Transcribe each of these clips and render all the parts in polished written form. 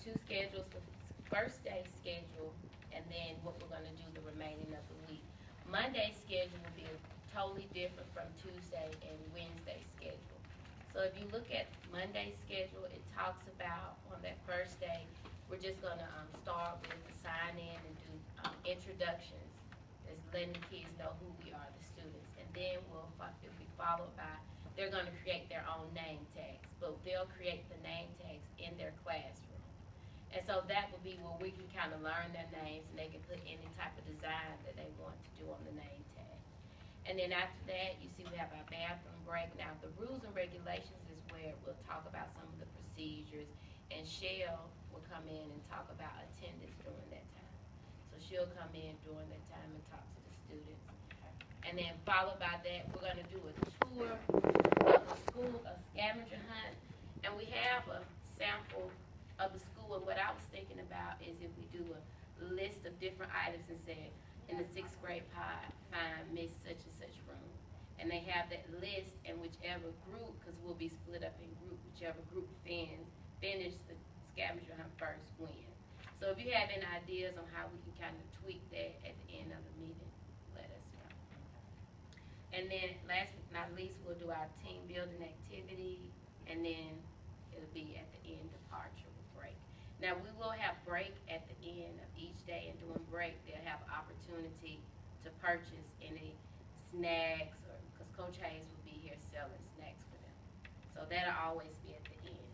two schedules, the first day schedule, and then what we're gonna do the remaining of the week. Monday's schedule will be totally different from Tuesday and Wednesday's schedule. So if you look at Monday's schedule, it talks about on that first day, we're just gonna start with the sign in and do introductions. Just letting the kids know who we are, the students. And then it'll be followed by, they're gonna create their own name tags, but they'll create the name tags in their classroom. And so that will be where we can kind of learn their names and they can put any type of design that they want to do on the name tag. And then after that, you see we have our bathroom break. Now, the rules and regulations is where we'll talk about some of the procedures, and Shell will come in and talk about attendance during that time. So she'll come in during that time and talk to the students. And then followed by that, we're going to do a tour of the school, a scavenger hunt, and we have a sample of the school. And what I was thinking about is if we do a list of different items and say, in the 6th grade pod, find Miss such and such room. And they have that list, and whichever group, because we'll be split up in group, whichever group finish the scavenger hunt first win. So if you have any ideas on how we can kind of tweak that at the end of the meeting, let us know. And then last but not least, we'll do our team building activity, and then it'll be at the end departure with break. Now we will have break at the end of each day, and during break they'll have opportunity to purchase any snacks, or because Coach Hayes will be here selling snacks for them. So that'll always be at the end.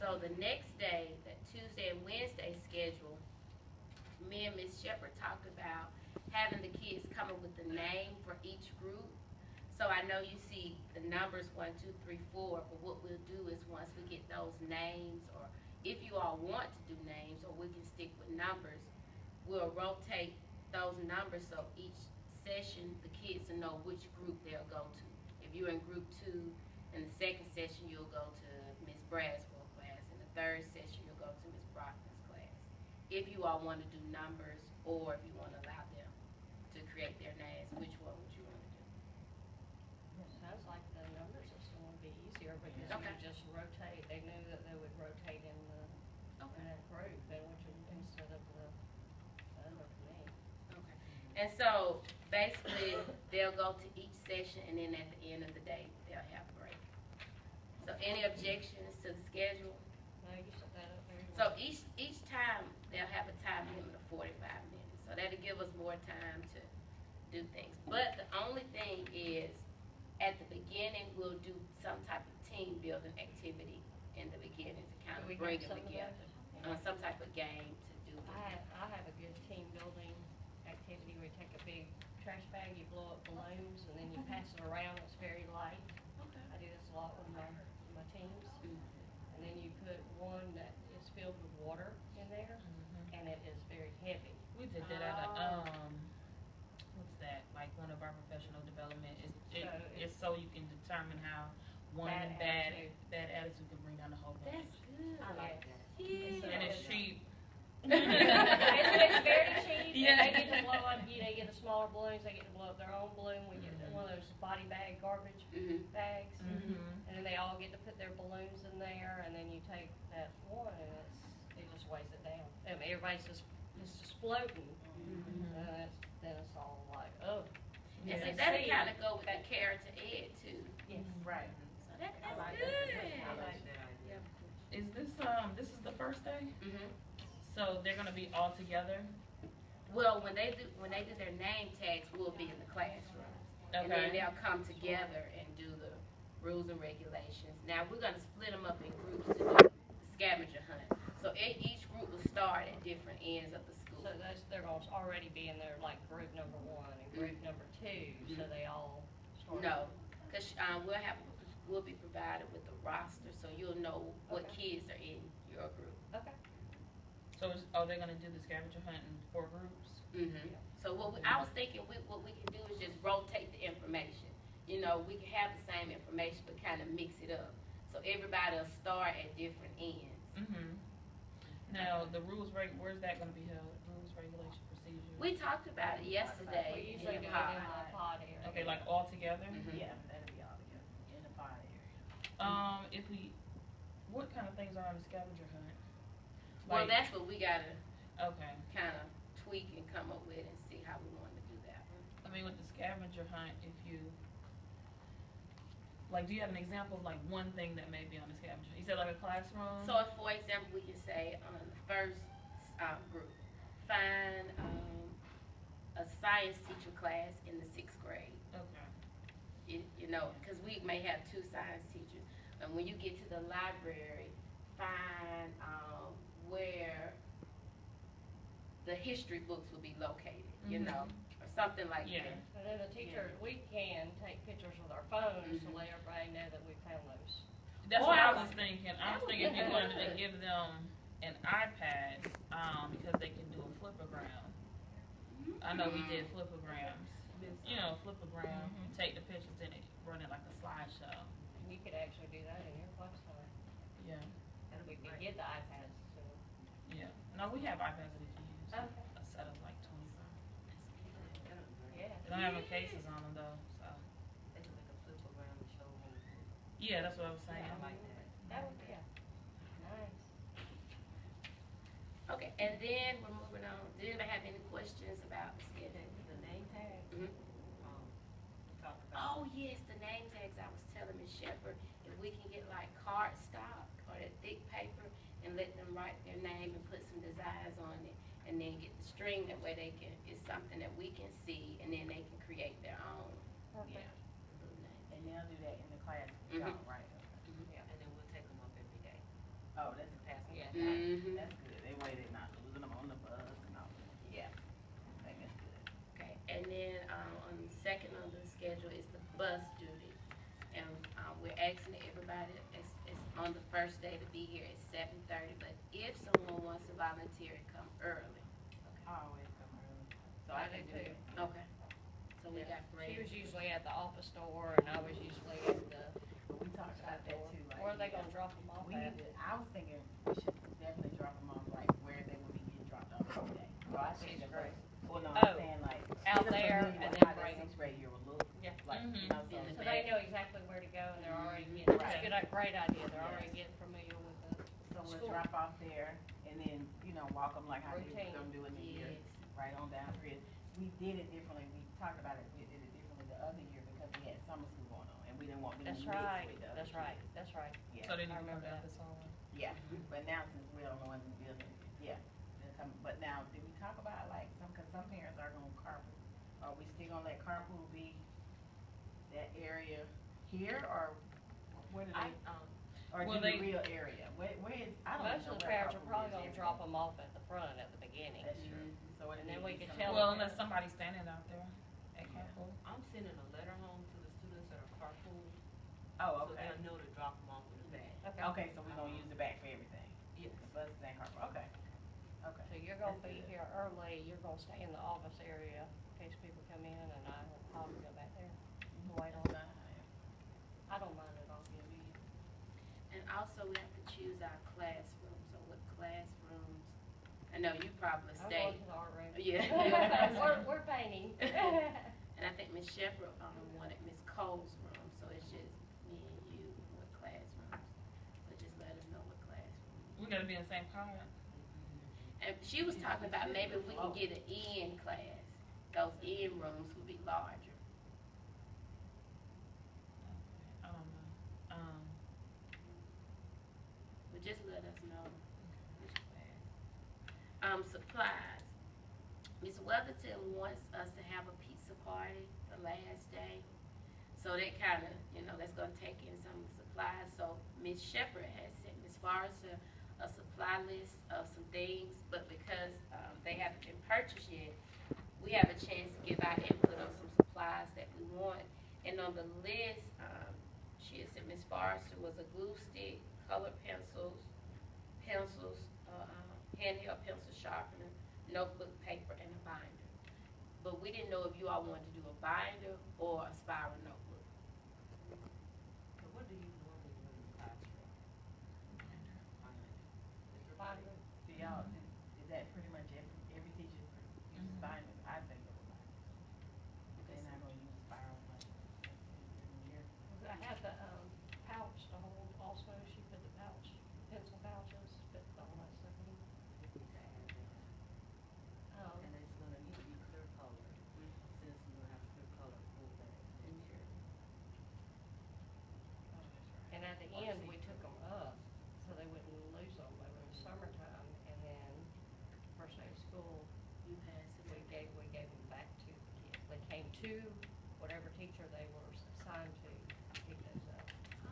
So the next day, that Tuesday and Wednesday schedule, me and Ms. Shepherd talked about having the kids come up with the name for each group. So I know you see the numbers 1, 2, 3, 4, but what we'll do is once we get those names, or if you all want to do names, or we can stick with numbers, we'll rotate those numbers so each session the kids will know which group they'll go to. If you're in group 2, in the second session you'll go to Ms. Braswell's class. In the third session you'll go to Ms. Brockman's class. If you all want to do numbers, or if you want to allow them to create their names, which one would you want to do? It sounds like the number system would be easier because Okay. you just rotate. They knew that they would rotate in the in that group, and which would, instead of the other for me. Okay. And so basically they'll go to each session, and then at the end of the day they'll have a break. So any objections to the schedule? No, you set that up very So well. each time they'll have a time limit of 45 minutes. So that'll give us more time to do things. But the only thing is, at the beginning we'll do some type of team building activity in the beginning to kind of Do we bring have them some of together. those? Some type of game to do. I have a good team building activity where you take a big trash bag, you blow up balloons, and then you pass it around. It's very light. Okay. I do this a lot with my teams. And then you put one that is filled with water in there, and it is very heavy. We did that at what's that? Like one of our professional development it's so you can determine how one bad attitude can bring down the whole bunch. That's good. I like that. Yeah. And it's cheap. It's very cheap. Yeah. And they get to blow up. They get the smaller balloons. They get to blow up their own balloon. We get one of those body bag garbage bags, and then they all get to put their balloons in there. And then you take that one, and it just weighs it down. I mean, everybody's just floating. Then it's all like, oh. And see, that'll kind of go with the character ed too. Yes. Right. So that's good. I like that idea. Is this is the first day? So they're gonna be all together? Well, when they do their name tags, we'll be in the classroom, and then they'll come together and do the rules and regulations. Now we're gonna split them up in groups to do the scavenger hunt. So each group will start at different ends of the school. So they're going to already be in there like group number 1 and group number 2, so they all start. No, because we'll be provided with a roster, so you'll know what kids are in your group. Okay. So are they gonna do the scavenger hunt in 4 groups? So I was thinking what we can do is just rotate the information. You know, we can have the same information but kind of mix it up. So everybody will start at different ends. Now the where's that gonna be held? Rules, regulation, procedures? We talked about it yesterday. We usually in do the it in pod. the pod area. Okay, like all together? Yeah, that'll be all together in the pod area. What kind of things are on the scavenger hunt? Well, Like, that's what we gotta okay. kind of tweak and come up with and see how we want to do that one. I mean, with the scavenger hunt, if you, like, do you have an example of like one thing that may be on the scavenger? You said like a classroom? So, if, for example, we can say on the first group, find a science teacher class in the 6th grade. Okay. You know, because we may have 2 science teachers. And when you get to the library, find where the history books will be located, you know, or something like Yeah. that. And then the teacher, we can take pictures with our phones to let everybody know that we found those. That's Or what I I was thinking. I was thinking if you wanted to give them an iPad, because they can do a flipogram. I know we did flipograms. You know, flipogram, take the pictures and run it like a slideshow. And you could actually do that in your classroom. Yeah. And we could get the iPads to. Yeah. No, we have iPads that you can use. Okay. A set of like 25. Yeah. They don't have no cases on them though, so. They can make a flipogram and show them. Yeah, that's what I was saying. Yeah, I like that. That would be, nice. Okay, and then we're moving on. Did anybody have any questions about the schedule? The name tag, Mhm. we talked about. Oh, yes, the name tags. I was telling Ms. Shepherd, if we can get like cardstock or that thick paper and let them write their name and put some designs on it, and then get the string, that way they can, it's something that we can see, and then they can create their own Perfect. little name. And they'll do that in the class, Mhm. right? Yeah. And then we'll take them up every day. Oh, that's Pass them. Yeah. Mhm. that's good. That way they're not losing them on the bus and all that. Yeah. I think that's good. Okay, and then, on the second on the schedule is the bus duty. And, we're asking everybody, it's on the first day to be here at 7:30, but if someone wants to volunteer, come early. I always come early. So I can do too. that. Okay. So we got She Brad. was usually at the office door and I was usually at the We talked about that too. Like, where are they gonna drop them off We at? need to, I was thinking we should definitely drop them off like where they would be getting dropped off every day. So I think Sixth the grade. first, well, no, Oh, I'm saying like. out get them there familiar and with then how that bring 6th grade year will look. Yeah. Like, Mhm. you know, so. In the So they know exactly where to go and they're already getting, that's a good, great idea, they're already getting familiar with the So we'll school. drop off there and then, walk them like how they Routine. gonna do in the year, Yes. right on down through it. We did it differently, we talked about it, we did it differently the other year because we had summer school going on and we didn't want them to That's mix right, with the other that's right, kids. that's right. Yeah, So they need I to come remember down that. this hallway. yeah, but now since we don't know in the building, yeah, they'll come, but now, did we talk about like cause some parents are gonna carpool? Are we still gonna let carpool be that area here or where do they? Or Well, do the they- real area? Where is, I don't Most even know of the where parents are carpool probably is gonna every drop day. them off at the front at the beginning. That's true. So And then we can some- tell Well, them. unless somebody's standing out there at carpool. I'm sending a letter home to the students that are carpool, Oh, so okay. they'll know to drop them off with a bag. Okay, Okay, so we're gonna use the back for everything. Yes. The buses and carpool, okay. Okay. so you're gonna That's be good. here early, you're gonna stay in the office area in case people come in and I will probably go back there to wait on them. I don't mind at all. And also, we have to choose our classrooms, so what classrooms, I know you probably I'm stay. going to the art room. Yeah. We're painting. And I think Ms. Shepherd, wanted Ms. Cole's room, so it's just me and you, what classrooms. So just let us know what classrooms. We gotta be in the same part. And she was talking about maybe we can get an in class, those in rooms would be larger. I don't know. But just let us know which class. Supplies. Ms. Weatherton wants us to have a pizza party the last day. So that kinda, that's gonna take in some supplies. So Ms. Shepherd has sent Ms. Forrester a supply list of some things, but because, they haven't been purchased yet, we have a chance to give our input on some supplies that we want. And on the list, she has said Ms. Forrester was a glue stick, colored pencils, handheld pencil sharpener, notebook paper, and a binder. But we didn't know if you all wanted to do a binder or a spiral notebook. So what do you normally do in the classroom? Binder. Do y'all, is that pretty much every teacher uses binders? I think it was binders. They're not gonna use spiral like every year. I have the, pouch to hold also, she put the pouch, pencil pouches, put all that stuff in. to whatever teacher they were assigned to pick those up.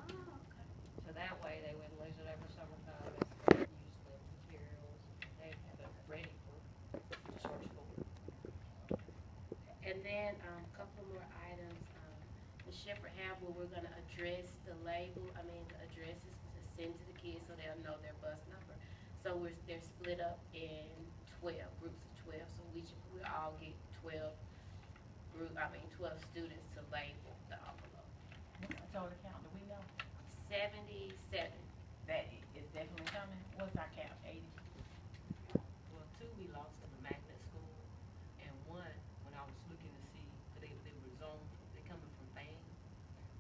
Oh, okay. So that way, they wouldn't lose it over summertime if they use the materials, they'd have it ready for start school. And then, a couple more items, the Shepherd have where we're gonna address the addresses to send to the kids so they'll know their bus number. So they're split up in 12, groups of 12, so we all get 12 12 students to label the envelope. What's the total count, do we know? 77. That is definitely coming, what's our count, 80? Well, two we lost in the magnet school, and one, when I was looking to see, 'cause they were they coming from Fame,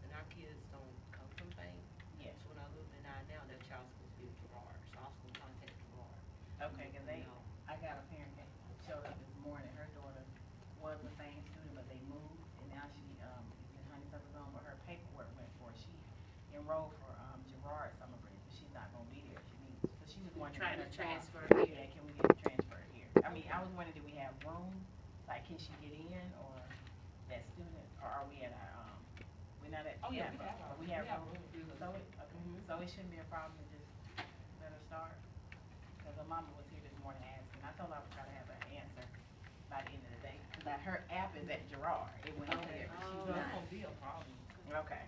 and our kids don't come from Fame. Yes. So when I looked in I now, their child's supposed to be at Gerard, so I was gonna contact Gerard. Okay, cause You know. I got a parent that showed up this morning, her daughter was a same student, but they moved, and now she, is in Honeysuckle Zone, but her paperwork went for, she enrolled for, Gerard summer break, but she's not gonna be there, she needs, so she was wondering. Trying to her child- transfer here. Yeah, can we get it transferred here? I mean, I was wondering, do we have room, like, can she get in, or that student, or are we at our, we're not at. Oh, yeah, We have room. room. So so it shouldn't be a problem to just let her start? Cause her mama was here this morning asking, I told her I would try to have an answer by the end of the day, cause her app is at Gerard, it went over there, but So she's it's not. gonna be a problem. Okay,